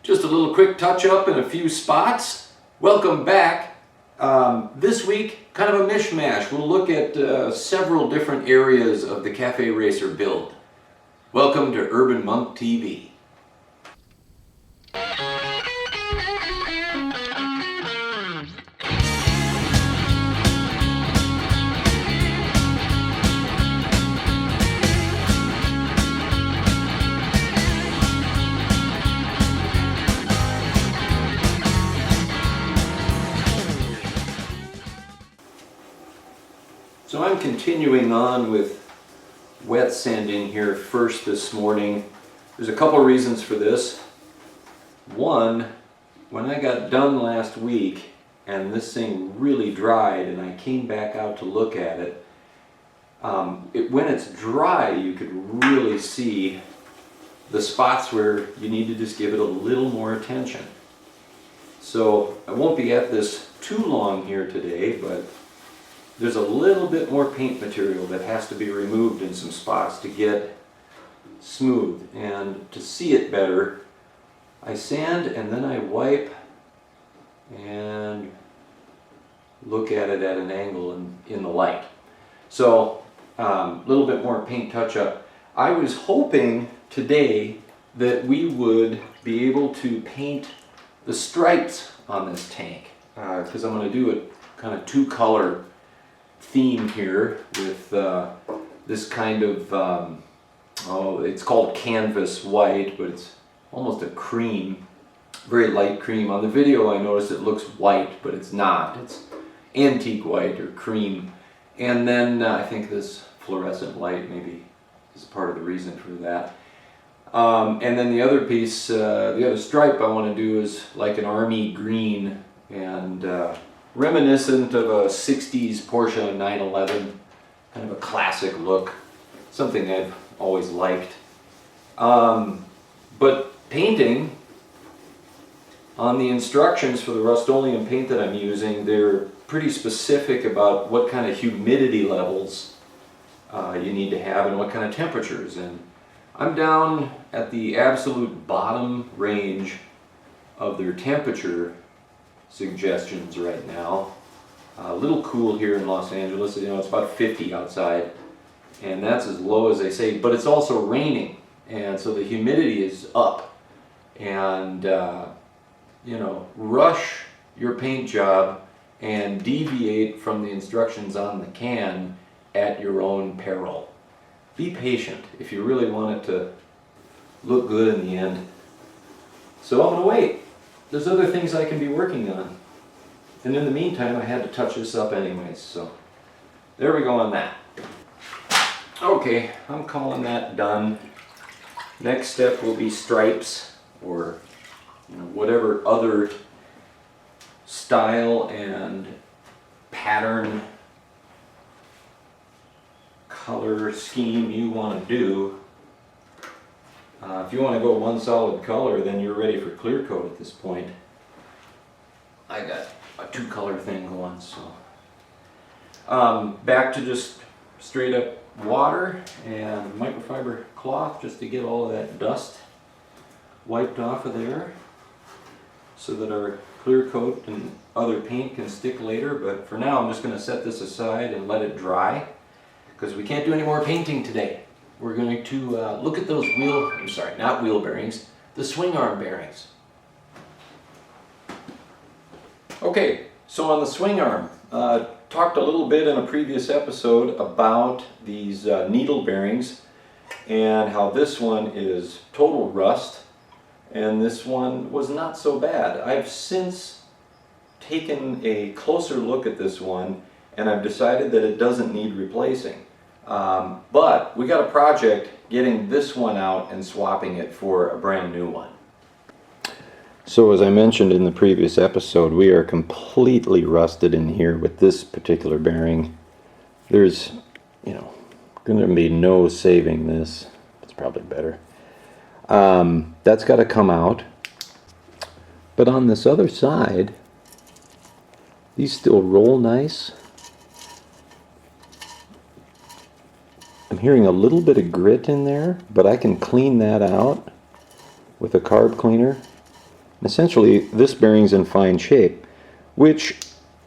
Just a little quick touch up in a few spots. Welcome back. This week, kind of a mishmash. We'll look at several different areas of the Cafe Racer build. Welcome to Urban Monk TV. So I'm continuing on with wet sanding here first this morning. There's a couple reasons for this. One, when I got done last week and this thing really dried and I came back out to look at it, when it's dry you could really see the spots where you need to just give it a little more attention. So I won't be at this too long here today, but there's a little bit more paint material that has to be removed in some spots to get smooth. And to see it better, I sand and then I wipe and look at it at an angle in the light. So a little bit more paint touch-up. I was hoping today that we would be able to paint the stripes on this tank, because I'm going to do a kind of two-color theme here with this kind of it's called canvas white, but it's almost a cream, very light cream. On the video I noticed it looks white, but it's not. It's antique white or cream. And then I think this fluorescent light maybe is part of the reason for that. And then the other piece, the other stripe I want to do is like an army green and reminiscent of a 60s Porsche 911, kind of a classic look, something I've always liked. But painting, on the instructions for the Rust-Oleum paint that I'm using, they're pretty specific about what kind of humidity levels you need to have and what kind of temperatures. And I'm down at the absolute bottom range of their temperature suggestions right now. A little cool here in Los Angeles, you know, it's about 50 outside, and that's as low as they say, but it's also raining, and so the humidity is up. And you know, rush your paint job and deviate from the instructions on the can at your own peril. Be patient if you really want it to look good in the end. So I'm going to wait. There's other things I can be working on. And in the meantime, I had to touch this up anyways, so there we go on that. Okay, I'm calling that done. Next step will be stripes, or whatever other style and pattern color scheme you want to do. If you want to go one solid color, then you're ready for clear coat at this point. I got a two-color thing going, so back to just straight up water and microfiber cloth just to get all of that dust wiped off of there so that our clear coat and other paint can stick later. But for now, I'm just going to set this aside and let it dry, because we can't do any more painting today. We're going to look at those not wheel bearings, the swing arm bearings. Okay, so on the swing arm, talked a little bit in a previous episode about these needle bearings and how this one is total rust and this one was not so bad. I've since taken a closer look at this one and I've decided that it doesn't need replacing. But we got a project getting this one out and swapping it for a brand new one. So as I mentioned in the previous episode, we are completely rusted in here with this particular bearing. There's, going to be no saving this. It's probably better. That's got to come out. But on this other side, these still roll nice. I'm hearing a little bit of grit in there, but I can clean that out with a carb cleaner. Essentially, this bearing's in fine shape, which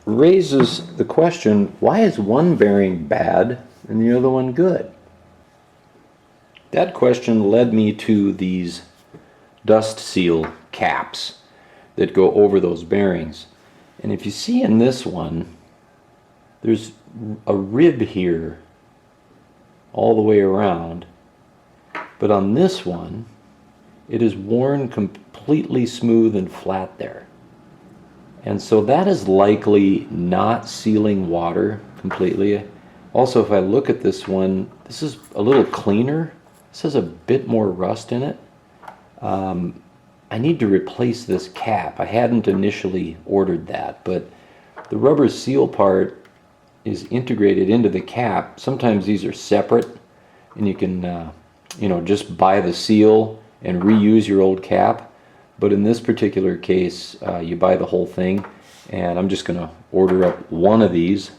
raises the question, why is one bearing bad and the other one good? That question led me to these dust seal caps that go over those bearings. And if you see in this one, there's a rib here all the way around, but on this one, it is worn completely smooth and flat there. And so that is likely not sealing water completely. Also, if I look at this one, this is a little cleaner. This has a bit more rust in it. I need to replace this cap. I hadn't initially ordered that, but the rubber seal part is integrated into the cap. Sometimes these are separate, and you can just buy the seal and reuse your old cap. But in this particular case, you buy the whole thing, and I'm just going to order up one of these.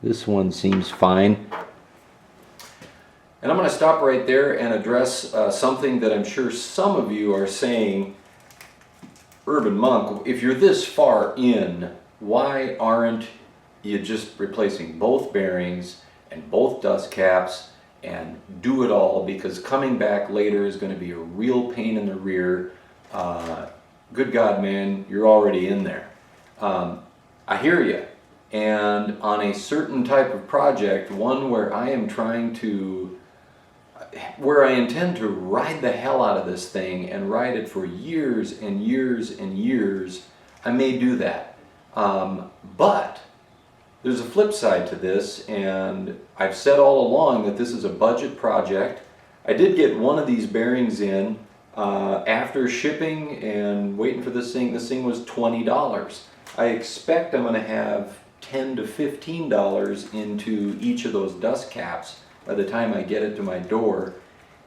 This one seems fine. And I'm going to stop right there and address something that I'm sure some of you are saying, Urban Monk, if you're this far in, why aren't you just replacing both bearings and both dust caps and do it all? Because coming back later is going to be a real pain in the rear. Good God, man, you're already in there. I hear you. And on a certain type of project, one where I intend to ride the hell out of this thing and ride it for years and years and years, I may do that. But there's a flip side to this, and I've said all along that this is a budget project. I did get one of these bearings in after shipping and waiting for this thing. This thing was $20. I expect I'm going to have $10 to $15 into each of those dust caps by the time I get it to my door.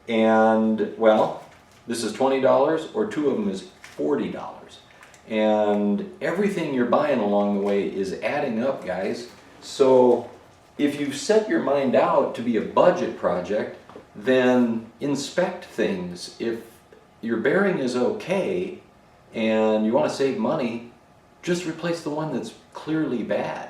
And well, this is $20, or two of them is $40. And everything you're buying along the way is adding up, guys. So if you've set your mind out to be a budget project, then inspect things. If your bearing is okay and you want to save money, just replace the one that's clearly bad.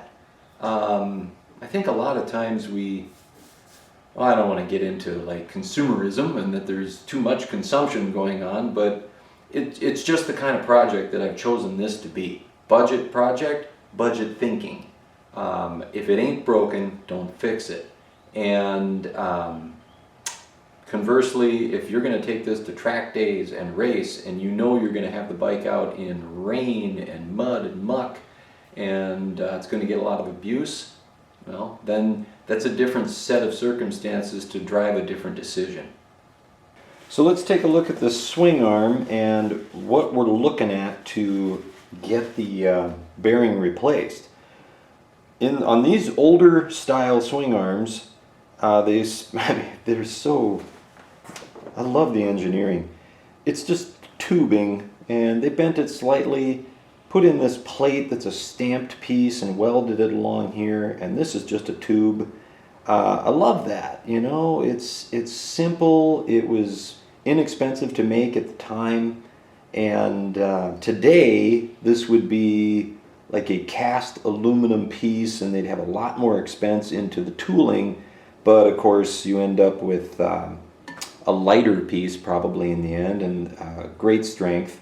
I think a lot of times I don't want to get into like consumerism and that there's too much consumption going on, but it's just the kind of project that I've chosen this to be. Budget project, budget thinking. If it ain't broken, don't fix it. And conversely, if you're going to take this to track days and race, and you know you're going to have the bike out in rain and mud and muck, and it's going to get a lot of abuse, well, then that's a different set of circumstances to drive a different decision. So let's take a look at the swing arm and what we're looking at to get the bearing replaced. On these older style swing arms, they're so, I love the engineering. It's just tubing, and they bent it slightly, put in this plate that's a stamped piece and welded it along here, and this is just a tube. I love that, it's simple, it was inexpensive to make at the time, and today this would be like a cast aluminum piece, and they'd have a lot more expense into the tooling, but of course you end up with a lighter piece probably in the end, and great strength.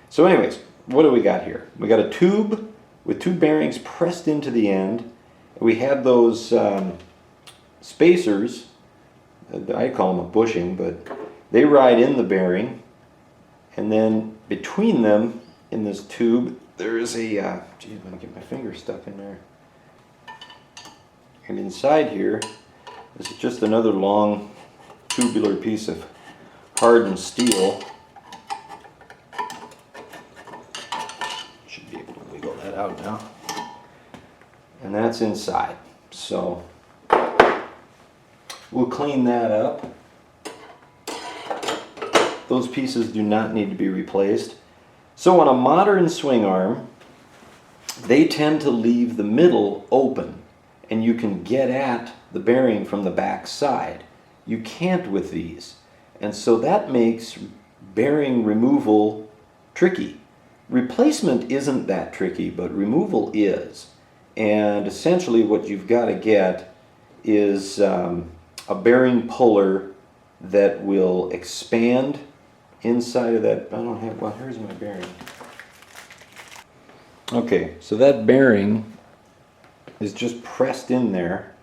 So anyways, what do we got here? We got a tube with two bearings pressed into the end. We have those spacers, I call them a bushing, but they ride in the bearing, and then between them in this tube there is a, geez, I'm going to get my finger stuck in there. And inside here is just another long tubular piece of hardened steel. Should be able to wiggle that out now. And that's inside. So we'll clean that up. Those pieces do not need to be replaced. So on a modern swing arm, they tend to leave the middle open, and you can get at the bearing from the back side. You can't with these, and so that makes bearing removal tricky. Replacement isn't that tricky, but removal is. And essentially what you've got to get is a bearing puller that will expand inside of that. I don't have, well, here's my bearing. Okay, so that bearing is just pressed in there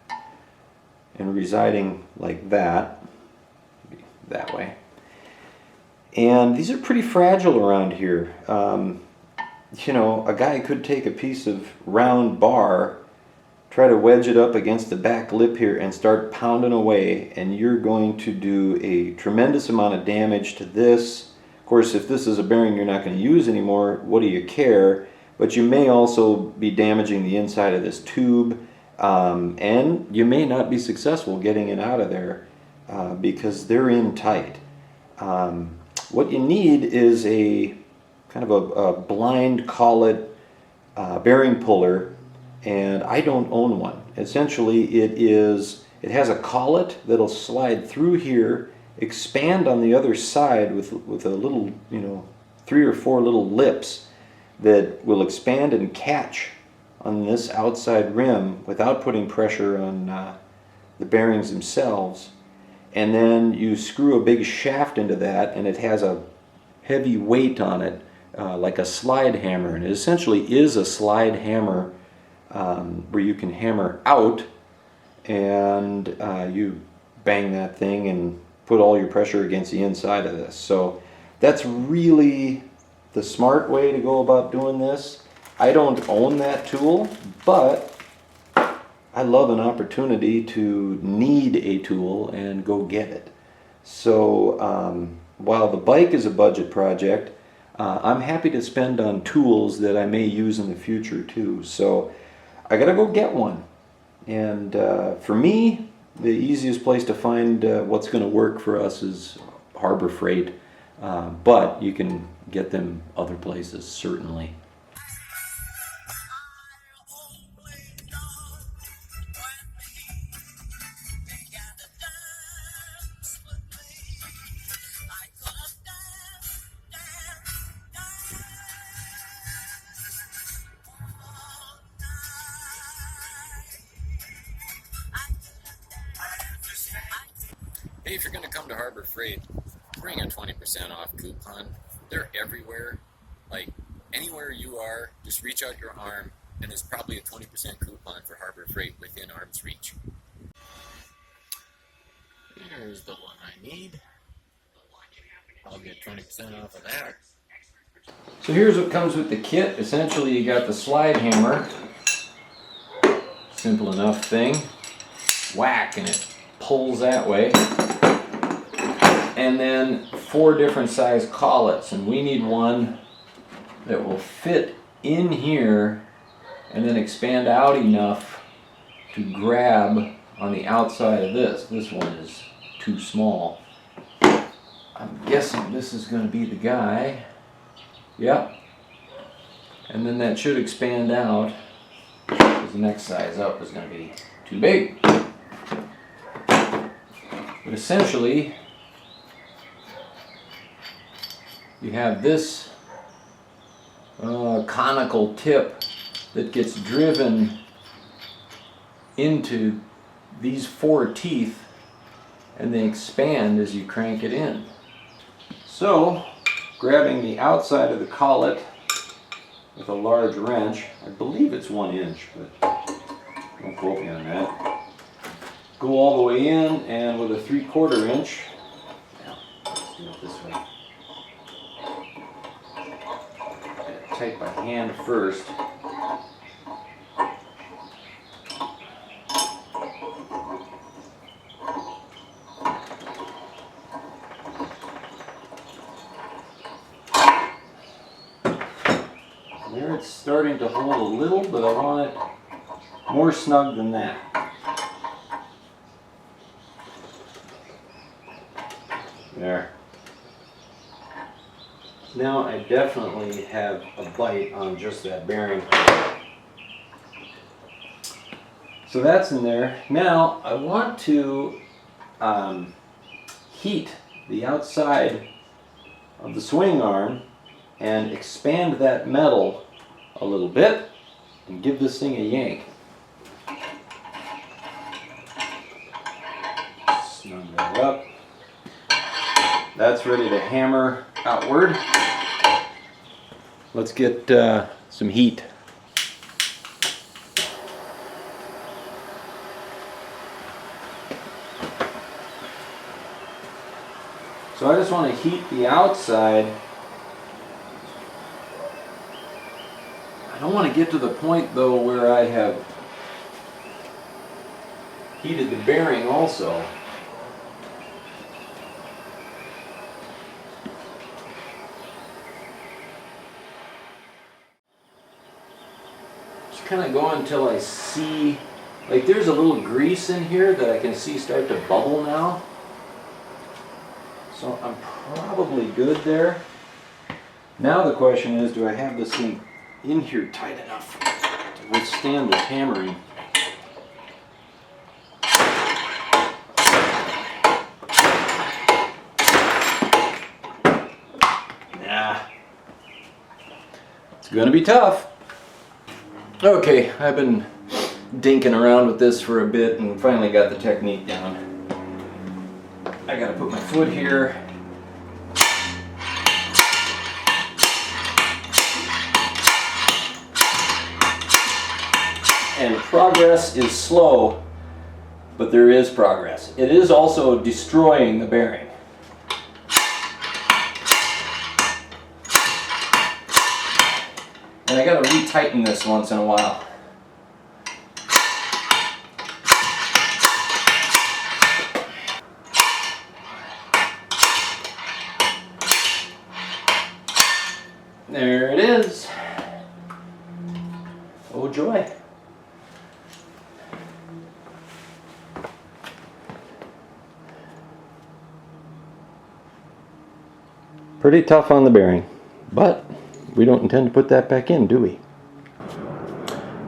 and residing like that way. And these are pretty fragile around here. You know, a guy could take a piece of round bar, try to wedge it up against the back lip here and start pounding away, and you're going to do a tremendous amount of damage to this. Of course, if this is a bearing you're not going to use anymore, what do you care? But you may also be damaging the inside of this tube, and you may not be successful getting it out of there because they're in tight. What you need is a kind of a blind collet bearing puller, and I don't own one. Essentially it has a collet that'll slide through here, expand on the other side with a little, you know, 3 or 4 little lips that will expand and catch on this outside rim without putting pressure on the bearings themselves. And then you screw a big shaft into that, and it has a heavy weight on it, like a slide hammer. And it essentially is a slide hammer where you can hammer out, and you bang that thing and put all your pressure against the inside of this. So that's really the smart way to go about doing this. I don't own that tool, but I love an opportunity to need a tool and go get it. So while the bike is a budget project, I'm happy to spend on tools that I may use in the future too. So I gotta go get one. And for me, the easiest place to find what's going to work for us is Harbor Freight, but you can get them other places, certainly. Hey, if you're going to come to Harbor Freight, bring a 20% off coupon. They're everywhere. Like, anywhere you are, just reach out your arm, and there's probably a 20% coupon for Harbor Freight within arm's reach. Here's the one I need. I'll get 20% off of that. So here's what comes with the kit. Essentially you got the slide hammer. Simple enough thing. Whack, and it pulls that way. And then 4 different size collets, and we need one that will fit in here and then expand out enough to grab on the outside of this. This one is too small. I'm guessing this is going to be the guy. Yep. And then that should expand out, because the next size up is going to be too big. But essentially, you have this conical tip that gets driven into these 4 teeth, and they expand as you crank it in. So, grabbing the outside of the collet with a large wrench, I believe it's 1 inch, but don't quote me on that. Go all the way in, and with a 3/4 inch, let's do it this way. Take by hand first. There it's starting to hold a little, but I want it more snug than that. There. Now I definitely have a bite on just that bearing. So that's in there. Now I want to heat the outside of the swing arm and expand that metal a little bit and give this thing a yank. Snug that up. That's ready to hammer outward. Let's get some heat. So I just want to heat the outside. I don't want to get to the point though where I have heated the bearing also. Just kind of go until I see, like there's a little grease in here that I can see start to bubble now. So I'm probably good there. Now the question is, do I have this thing in here tight enough to withstand this hammering? Nah. It's gonna be tough. Okay, I've been dinking around with this for a bit and finally got the technique down. I gotta put my foot here. And progress is slow, but there is progress. It is also destroying the bearing. And I gotta retighten this once in a while. There it is. Oh joy. Pretty tough on the bearing, but we don't intend to put that back in, do we?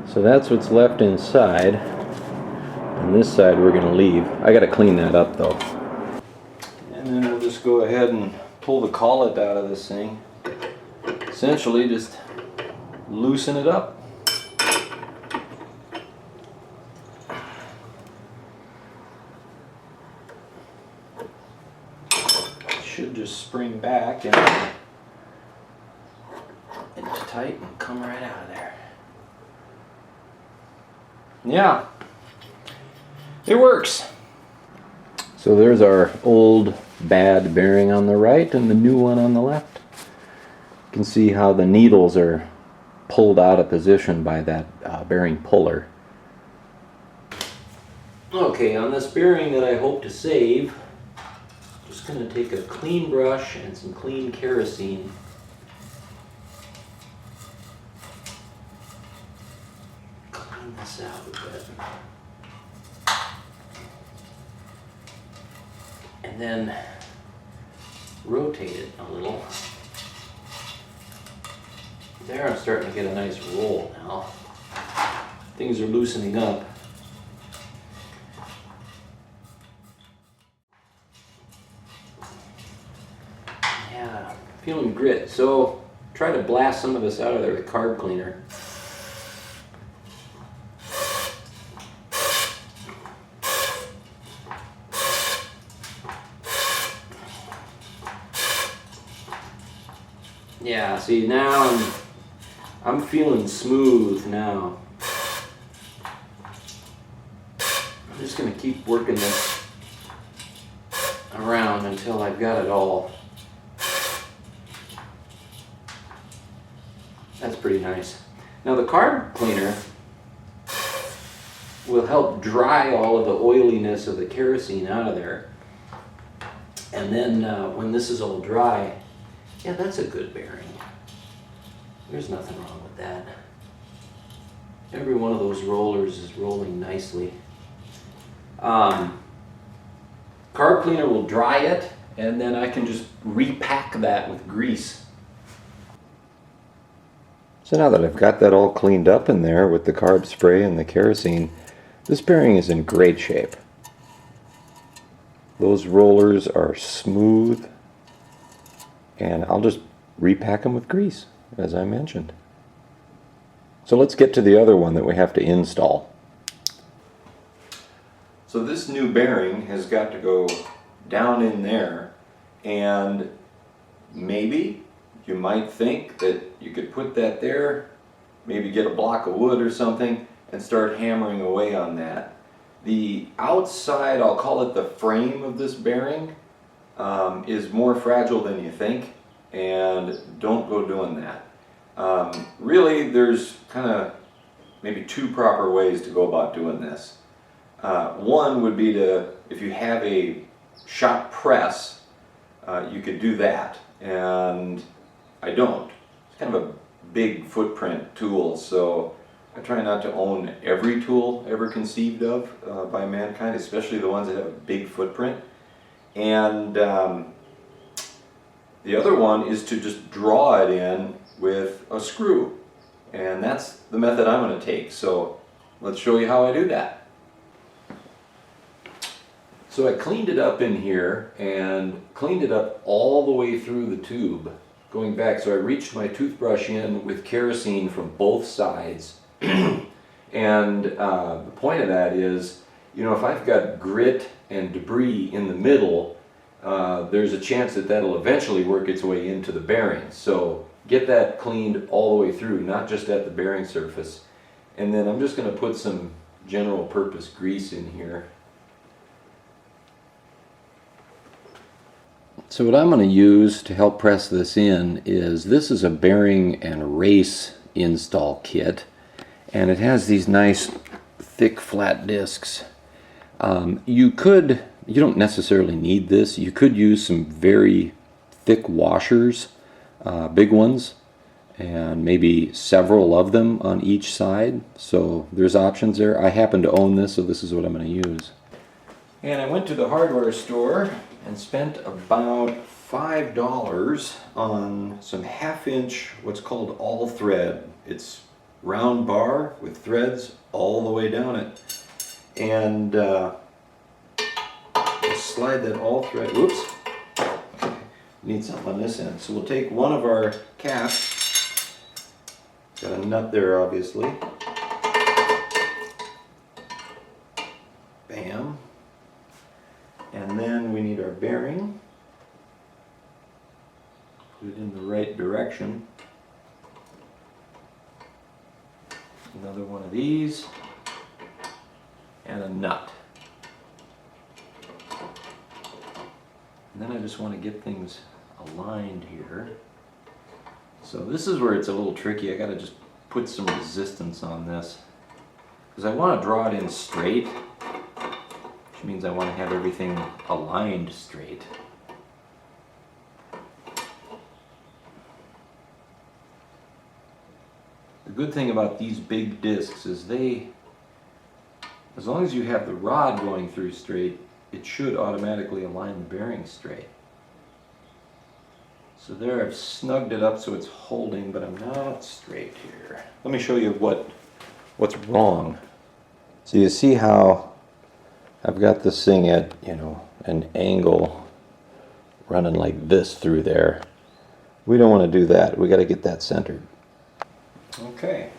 So that's what's left inside. And this side we're going to leave. I got to clean that up though. And then we'll just go ahead and pull the collet out of this thing. Essentially just loosen it up. It should just spring back and it's tight and come right out of there. Yeah, it works. So there's our old bad bearing on the right and the new one on the left. You can see how the needles are pulled out of position by that bearing puller. Okay, on this bearing that I hope to save, just going to take a clean brush and some clean kerosene. Clean this out a bit. And then rotate it a little. There, I'm starting to get a nice roll now. Things are loosening up. Yeah, feeling grit. So try to blast some of this out of there with carb cleaner. Yeah, see now I'm feeling smooth now. I'm just going to keep working this around until I've got it all. That's pretty nice. Now the carb cleaner will help dry all of the oiliness of the kerosene out of there. And then when this is all dry, yeah, that's a good bearing. There's nothing wrong with that. Every one of those rollers is rolling nicely. Carb cleaner will dry it, and then I can just repack that with grease. So now that I've got that all cleaned up in there with the carb spray and the kerosene, this bearing is in great shape. Those rollers are smooth, and I'll just repack them with grease, as I mentioned. So let's get to the other one that we have to install. So this new bearing has got to go down in there, and maybe you might think that you could put that there, maybe get a block of wood or something and start hammering away on that. The outside, I'll call it the frame of this bearing, is more fragile than you think, and don't go doing that. Really, there's kind of maybe two proper ways to go about doing this. One would be to, if you have a shop press, you could do that, and I don't. It's kind of a big footprint tool, so I try not to own every tool ever conceived of by mankind, especially the ones that have a big footprint. And the other one is to just draw it in with a screw, and that's the method I'm going to take. So let's show you how I do that. So I cleaned it up in here and cleaned it up all the way through the tube going back. So I reached my toothbrush in with kerosene from both sides. And the point of that is, you know, if I've got grit and debris in the middle, there's a chance that that'll eventually work its way into the bearing. So get that cleaned all the way through, not just at the bearing surface. And then I'm just going to put some general purpose grease in here. So what I'm going to use to help press this in is, this is a bearing and race install kit, and it has these nice thick flat discs. You don't necessarily need this. You could use some very thick washers, big ones, and maybe several of them on each side. So there's options there. I happen to own this, so this is what I'm going to use. And I went to the hardware store and spent about $5 on some 1/2-inch, what's called all thread. It's round bar with threads all the way down it. And just slide that all thread, whoops, need something on this end. So we'll take one of our caps, got a nut there obviously, bam, and then we need our bearing, put it in the right direction, another one of these, and a nut. And then I just want to get things aligned here. So this is where it's a little tricky. I got to just put some resistance on this, because I want to draw it in straight, which means I want to have everything aligned straight. The good thing about these big discs is as long as you have the rod going through straight, it should automatically align the bearing straight. So there, I've snugged it up so it's holding, but I'm not straight here. Let me show you what's wrong. So you see how I've got this thing at, you know, an angle running like this through there. We don't want to do that. We got to get that centered. Okay.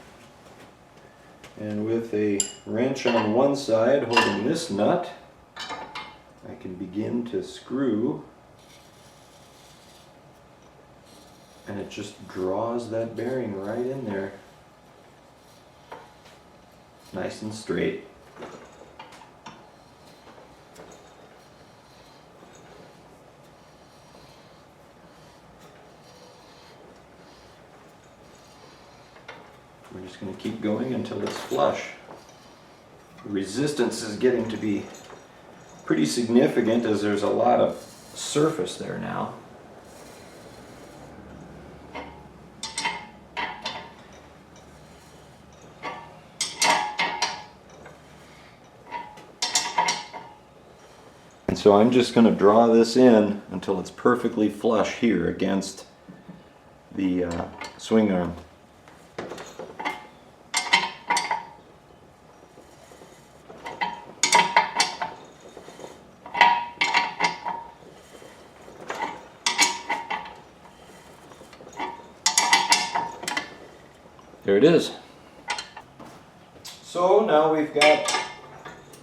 And with a wrench on one side holding this nut, I can begin to screw, and it just draws that bearing right in there, nice and straight. We're just going to keep going until it's flush. The resistance is getting to be pretty significant, as there's a lot of surface there now. And so I'm just going to draw this in until it's perfectly flush here against the swing arm. there it is. So now we've got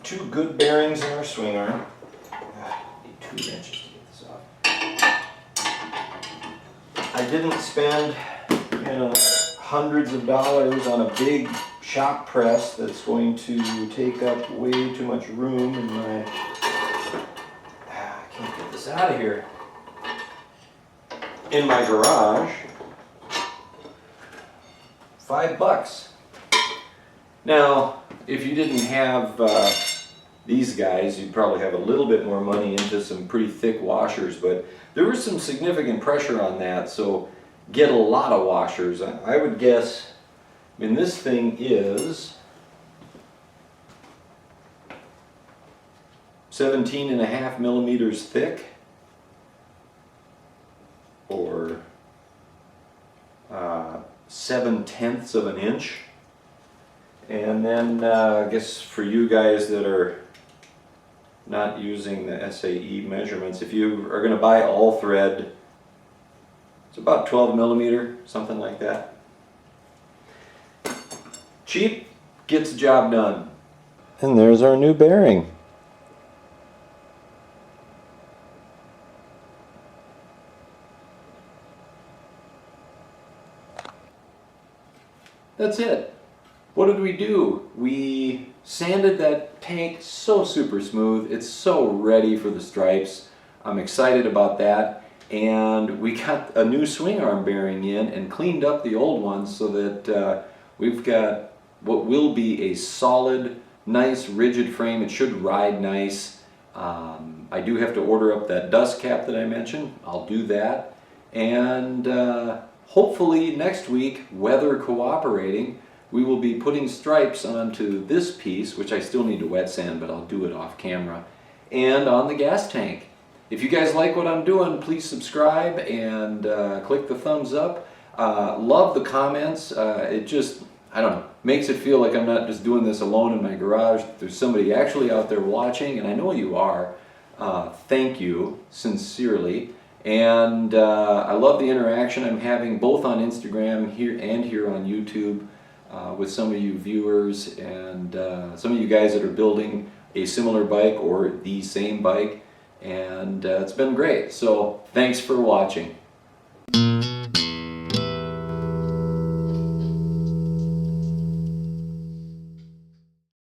2 good bearings in our swing arm. Need 2 wrenches to get this off. I didn't spend, hundreds of dollars on a big shop press that's going to take up way too much room in my... I can't get this out of here. In my garage. $5. Now, if you didn't have these guys, you'd probably have a little bit more money into some pretty thick washers, but there was some significant pressure on that, so get a lot of washers. I would guess, this thing is 17.5 millimeters thick, or 7/10 of an inch. And then I guess for you guys that are not using the SAE measurements, if you are going to buy all thread, it's about 12 millimeter, something like that. Cheap, gets the job done. And there's our new bearing. That's it. What did we do? We sanded that tank so super smooth. It's so ready for the stripes. I'm excited about that. And we got a new swing arm bearing in and cleaned up the old ones so that we've got what will be a solid, nice, rigid frame. It should ride nice. I do have to order up that dust cap that I mentioned. I'll do that. And hopefully next week, weather cooperating, we will be putting stripes onto this piece, which I still need to wet sand, but I'll do it off camera, and on the gas tank. If you guys like what I'm doing, please subscribe and click the thumbs up. Love the comments. It just, I don't know, makes it feel like I'm not just doing this alone in my garage. There's somebody actually out there watching, and I know you are. Thank you, sincerely. And I love the interaction I'm having both on Instagram here on YouTube with some of you viewers and some of you guys that are building a similar bike or the same bike, and it's been great. So thanks for watching.